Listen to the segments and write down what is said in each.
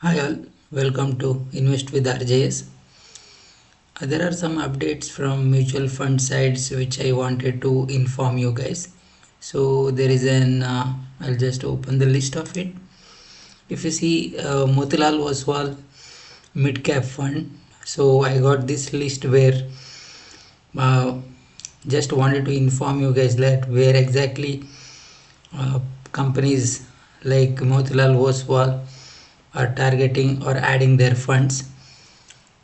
Hi all, welcome to Invest with RJS. There are some updates from mutual fund sites which I wanted to inform you guys. So there is I'll just open the list of it. If you see Motilal Oswal Mid-cap fund, so I got this list where uh, just wanted to inform you guys that where exactly uh, companies like Motilal Oswal are targeting or adding their funds.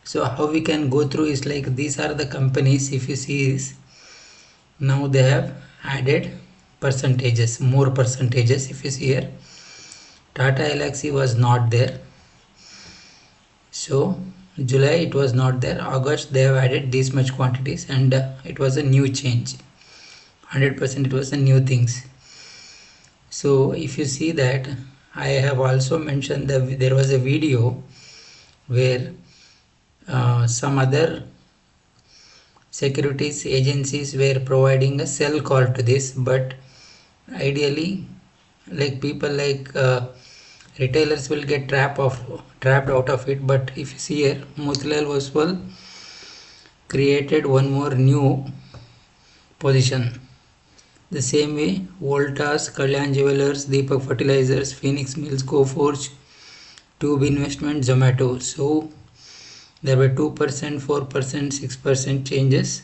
So how we can go through is like these are the companies. If you see this, now they have added percentages, more percentages. If you see here, Tata Elxsi was not there, so July it was not there. August they have added this much quantities, and it was a new change. 100% it was a new things. So if you see that, I have also mentioned that there was a video where some other securities agencies were providing a sell call to this, but ideally like people like retailers will get trapped out of it. But if you see here, Motilal Oswal created one more new position. The same way Voltas, Kalyan Jewelers, Deepak Fertilizers, Phoenix Mills, Coforge, Tube Investment, Zomato. So there were 2%, 4%, 6% changes.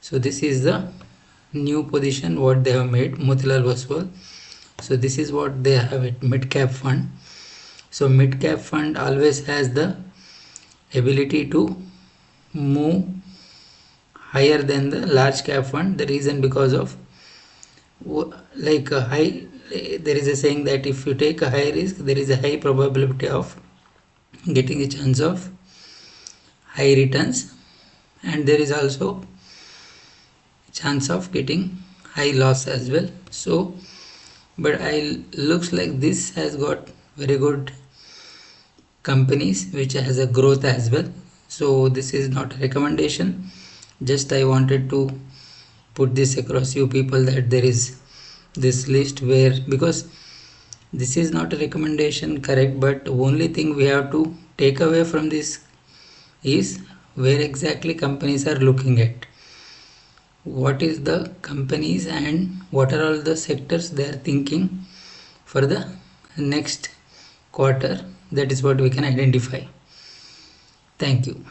So this is the new position what they have made, Motilal Oswal. So this is what they have it, mid-cap fund. So mid-cap fund always has the ability to move higher than the large cap fund. The reason because of like a high, there is a saying that if you take a high risk, there is a high probability of getting a chance of high returns, and there is also chance of getting high loss as well. So but I looks like this has got very good companies which has a growth as well. So this is not a recommendation, just I wanted to put this across you people that there is this list where, because this is not a recommendation, correct, but only thing we have to take away from this is where exactly companies are looking at, what is the companies and what are all the sectors they are thinking for the next quarter. That is what we can identify. Thank you.